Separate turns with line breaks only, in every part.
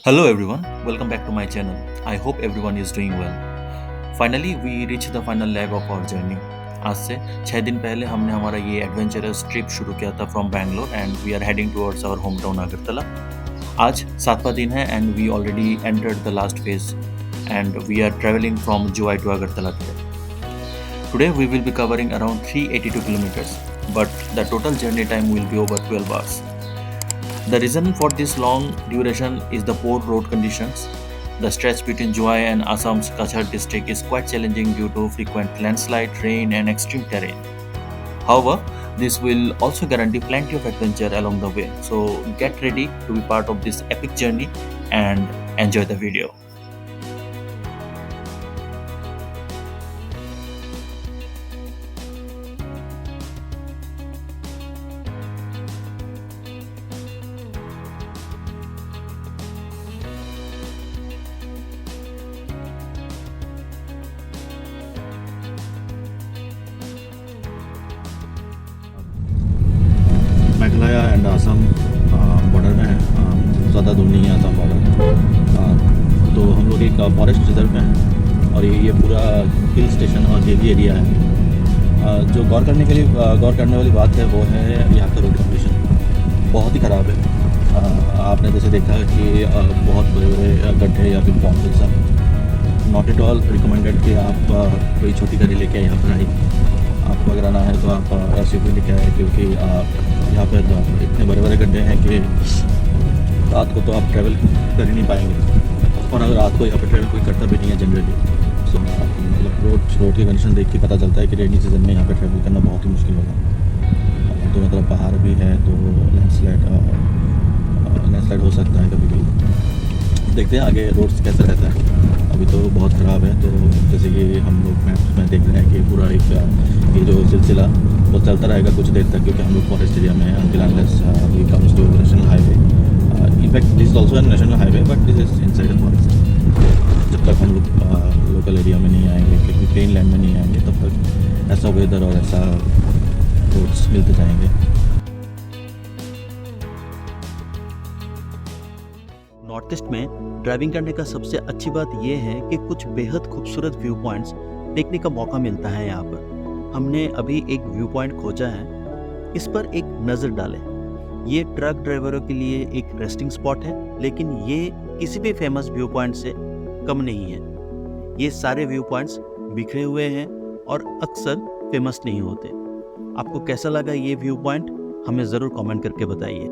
Hello everyone, welcome back to my channel. I hope everyone is doing well. Finally we reached the final leg of our journey. आज से 6 दिन पहले हमने हमारा ये adventurous trip शुरू किया था from Bangalore and we are heading towards our home town Agartala. आज 7वां दिन है and we already entered the last phase and we are travelling from Jowai to Agartala today. Today we will be covering around 382 kilometers, but the total journey time will be over 12 hours. The reason for this long duration is the poor road conditions. The stretch between Juai and Assam's Kachar district is quite challenging due to frequent landslide, rain, and extreme terrain. However, this will also guarantee plenty of adventure along the way. So get ready to be part of this epic journey and enjoy the video.
Meghalaya and Assam border में है. ज़्यादा दूर नहीं है Assam border. तो हम लोग एक फॉरेस्ट रिजर्व में हैं और ये पूरा हिल स्टेशन और हिली एरिया है. जो गौर करने वाली बात है वो है यहाँ का रोड कंडीशन बहुत ही ख़राब है. आपने जैसे देखा कि बहुत बड़े बड़े गड्ढे या फिर पॉन्ड जैसा. नॉट एट ऑल रिकमेंडेड कि आप कोई छोटी गाड़ी लेके यहाँ पर आए. आपको अगर आना है तो आप SUV लेके आए, क्योंकि यहाँ पर इतने बड़े बड़े गड्ढे हैं कि रात को तो आप ट्रैवल कर ही नहीं पाएंगे. और अगर रात को यहाँ पर ट्रैवल कोई करता भी नहीं है जनरली. सो मतलब रोड की कंडीशन देख के पता चलता है कि रेनी सीजन में यहाँ पर ट्रैवल करना बहुत ही मुश्किल होगा. तो मतलब पहाड़ भी है तो लैंडस्लाइड हो सकता है कभी भी. देखते हैं आगे रोड्स कैसा रहता है. अभी तो बहुत ख़राब है. तो जैसे कि हम लोग मैप्स में देख रहे हैं कि पूरा एक ये जो सिलसिला वो चलता रहेगा कुछ देर तक, क्योंकि हम लोग फॉरेस्ट एरिया में हैं. until unless we comes to national highway. in fact this is also a national highway but this is inside the forest. जब तक हम लोग लोकल एरिया में नहीं आएंगे, क्योंकि प्लेन लैंड में नहीं आएंगे, तब तक ऐसा वेदर और ऐसा रोड्स मिलते जाएंगे.
नॉर्थ ईस्ट में ड्राइविंग करने का सबसे अच्छी बात यह है कि कुछ बेहद खूबसूरत व्यू पॉइंट्स देखने का मौका मिलता है यहाँ पर. हमने अभी एक व्यू पॉइंट खोजा है, इस पर एक नज़र डालें. ये ट्रक ड्राइवरों के लिए एक रेस्टिंग स्पॉट है, लेकिन ये किसी भी फेमस व्यू पॉइंट से कम नहीं है. ये सारे व्यू पॉइंट्स बिखरे हुए हैं और अक्सर फेमस नहीं होते. आपको कैसा लगा ये व्यू पॉइंट, हमें ज़रूर कमेंट करके बताइए.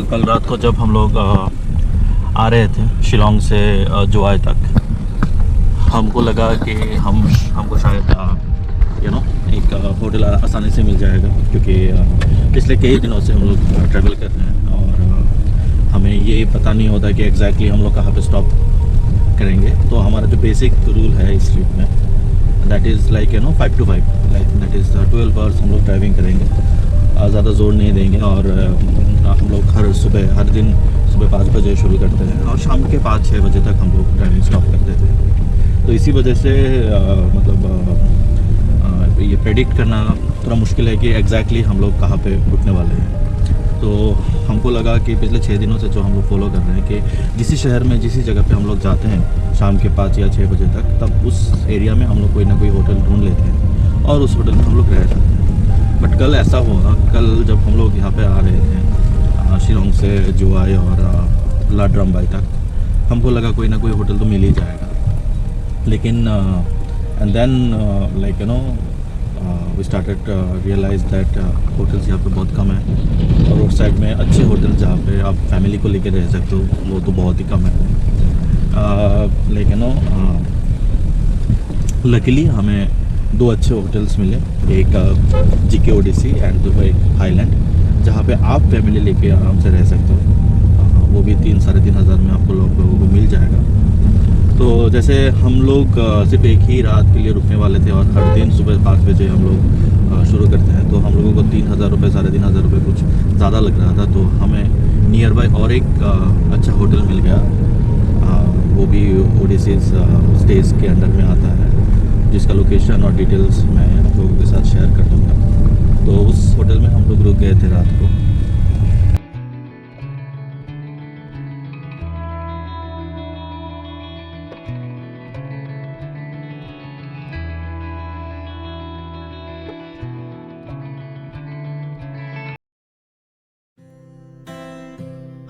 कल रात को जब हम लोग आ रहे थे शिलोंग से जुआई तक, हमको लगा कि हमको शायद एक होटल आसानी से मिल जाएगा, क्योंकि पिछले कई दिनों से हम लोग ट्रैवल कर रहे हैं और हमें ये पता नहीं होता कि एग्जैक्टली हम लोग कहाँ पे स्टॉप करेंगे. तो हमारा जो बेसिक रूल है इस ट्रिप में, that is 5 to 5, that is 12 hours हम लोग ड्राइविंग करेंगे. ज़्यादा जोर नहीं देंगे और हम लोग हर दिन सुबह 5 बजे शुरू करते हैं और शाम के 5-6 बजे तक हम लोग ड्राइविंग स्टॉप कर देते हैं. तो इसी वजह से ये प्रेडिक्ट करना थोड़ा मुश्किल है कि एग्जैक्टली हम लोग कहाँ पे रुकने वाले हैं. तो हमको लगा कि पिछले 6 दिनों से जो हम लोग फॉलो कर रहे हैं कि जिस शहर में जिस जगह पे हम लोग जाते हैं शाम के 5 या 6 बजे तक, तब उस एरिया में हम लोग कोई ना कोई होटल ढूंढ लेते हैं और उस होटल में हम लोग रह जाते हैं. बट कल ऐसा हुआ. कल जब हम लोग यहाँ पे आ रहे थे शिलोंग से जुआई और लाड्रम्बाई तक, हमको लगा कोई ना कोई होटल तो मिल ही जाएगा. लेकिन and then we started realise that hotels यहाँ पे बहुत कम है, और रोड साइड में अच्छे होटल्स जहाँ पे आप फैमिली को लेकर रह सकते हो वो तो बहुत ही कम है। लेकिन लकीली हमें 2 अच्छे होटल्स मिले, एक GK ओडिसी एंड एक हाईलैंड, जहाँ पे आप फैमिली लेके आराम से रह सकते हो। वो भी 3-3.5 हज़ार में आपको लोगों को मिल जाएगा। तो जैसे हम लोग सिर्फ एक ही रात के लिए रुकने वाले थे और हर दिन सुबह 5 बजे हम लोग शुरू करते हैं, तो हम लोगों को 3,000 रुपये 3,500 रुपये कुछ ज़्यादा लग रहा था। तो हमें नियर बाय और एक अच्छा होटल मिल गया, वो भी ओडिसी स्टेज के अंडर में आता है, जिसका लोकेशन और डिटेल्स मैं आप लोगों के साथ शेयर कर दूँगा। तो उस होटल में हम लोग रुक गए थे रात को।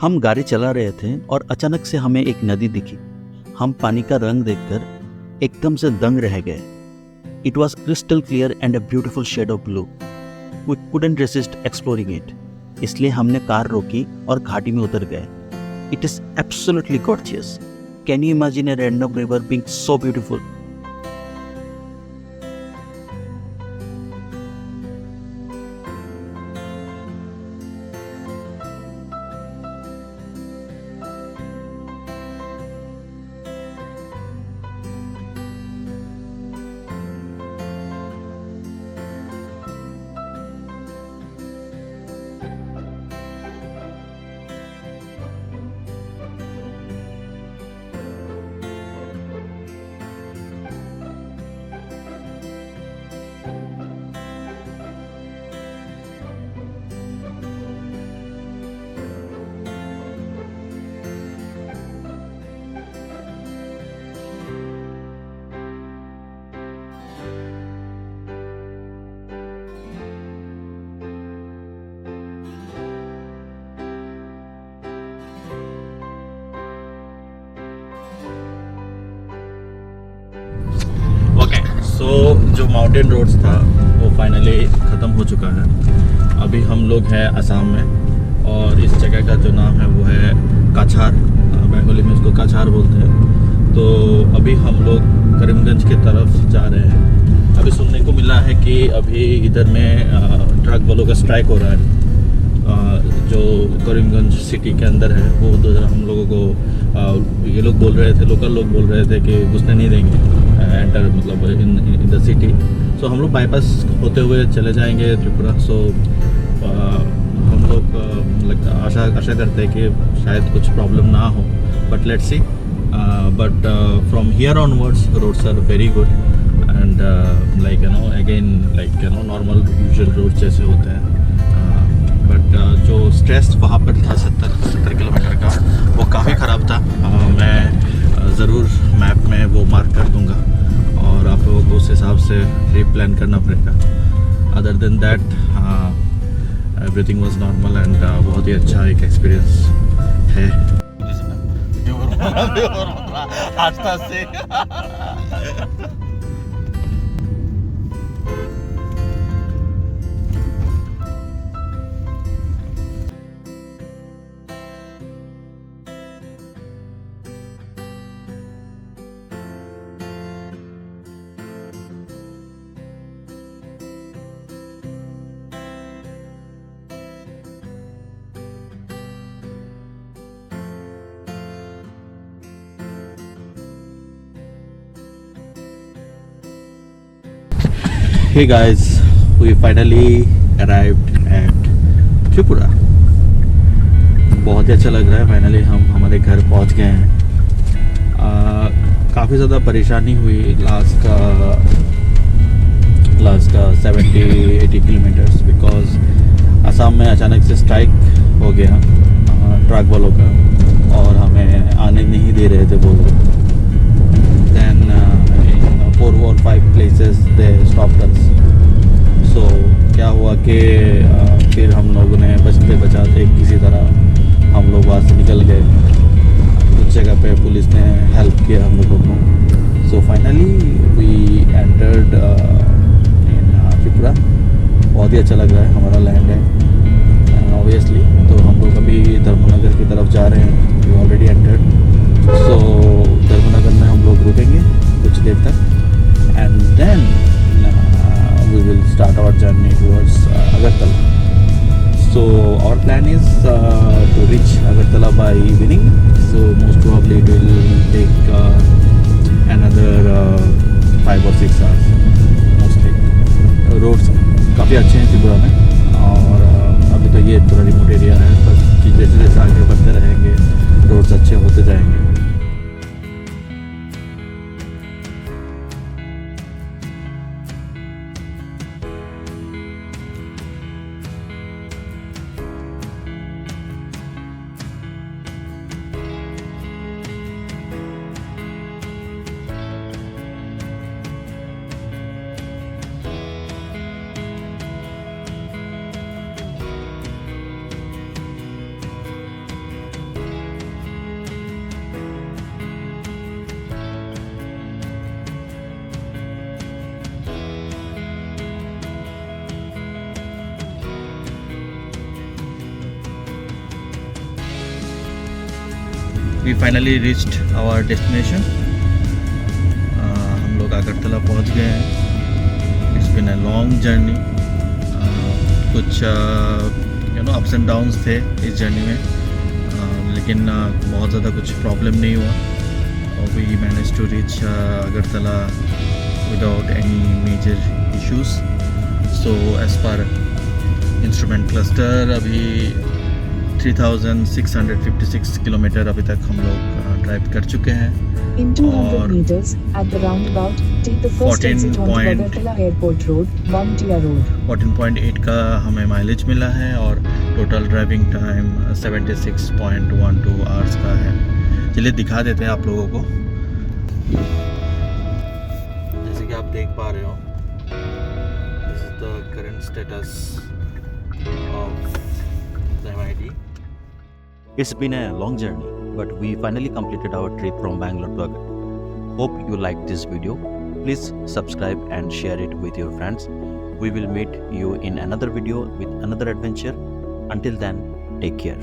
हम गाड़ी चला रहे थे और अचानक से हमें एक नदी दिखी। हम पानी का रंग देखकर एकदम से दंग रह गए। It was crystal clear and a beautiful shade of blue. We couldn't resist exploring it, इसलिए हमने कार रोकी और घाटी में उतर गए। It is absolutely gorgeous. Can you imagine a random river being so beautiful?
So जो माउंटेन रोड्स था वो फाइनली ख़त्म हो चुका है। अभी हम लोग हैं असम में, और इस जगह का जो नाम है वो है काछार। बंगाली में उसको काछार बोलते हैं। तो अभी हम लोग करीमगंज की तरफ जा रहे हैं। अभी सुनने को मिला है कि अभी इधर में ट्रक वालों का स्ट्राइक हो रहा है, जो करीमगंज सिटी के अंदर है। वो हम लोगों को ये लोग बोल रहे थे, लोकल लोग बोल रहे थे कि घुसने नहीं देंगे एंटर, मतलब इन द सिटी। सो हम लोग बाईपास होते हुए चले जाएंगे त्रिपुरा। सो हम लोग आशा करते हैं कि शायद कुछ प्रॉब्लम ना हो, but let's see. But from here onwards roads are very good and like again normal usual road जैसे होते हैं। बट जो स्ट्रेस वहाँ पर था 70 किलोमीटर का, वो काफ़ी ख़राब था। मैं ज़रूर मैप में वो मार्क कर दूँगा और आप लोगों को उस हिसाब से ट्रिप प्लान करना पड़ेगा। Other than that everything was normal and बहुत ही अच्छा एक एक्सपीरियंस है। Hey guys, we finally arrived at Tripura. बहुत ही अच्छा लग रहा है, फाइनली हम हमारे घर पहुंच गए हैं। काफ़ी ज़्यादा परेशानी हुई लास्ट का 70-80 किलोमीटर्स, बिकॉज असम में अचानक से स्ट्राइक हो गया ट्रक वालों का, और हमें आने नहीं दे रहे थे वो लोग। Then 4 or 5 places they stopped us. So क्या हुआ कि फिर हम लोगों ने बचते बचाते किसी तरह हम लोग वहाँ से निकल गए। उस जगह पे पुलिस ने हेल्प किया हम लोगों को। So finally we entered in Tripura बहुत ही अच्छा लग रहा है, हमारा लैंड है ऑब्वियसली। तो हम लोग अभी धर्मनगर की तरफ जा रहे हैं, we already entered. So Dharmanagar में हम लोग रुकेंगे कुछ देर तक and then we will start our journey towards Agartala. So our plan is to reach Agartala by evening. So most probably it will take another 5 or 6 hours mostly. Roads काफ़ी अच्छे हैं त्रिपुरा में, और अभी तो ये थोड़ा रिमोट एरिया है, पर जैसे जैसे आगे बढ़ते रहेंगे रोड्स अच्छे होते जाएंगे।
We finally reached our destination. हम लोग अगरतला पहुंच गए हैं। It's been a long journey. कुछ ups and downs थे इस जर्नी में, लेकिन बहुत ज़्यादा कुछ प्रॉब्लम नहीं हुआ। We managed to reach Agartala without any major issues. So as per instrument cluster, अभी 3656 किलोमीटर अभी तक हम लोग ड्राइव कर चुके हैं।
In 200
और
meters, at the roundabout, take the first exit onto Agartala Airport Road, Bamtia Road.
14.8 का हमें माइलेज मिला है और टोटल ड्राइविंग टाइम 76.12 आवर्स का है। चलिए दिखा देते हैं आप लोगों को। जैसे कि आप देख पा रहे हो, this is the current status of the MID।
It's been a long journey, but we finally completed our trip from Bangalore to Agartala. Hope you liked this video. Please subscribe and share it with your friends. We will meet you in another video with another adventure. Until then, take care.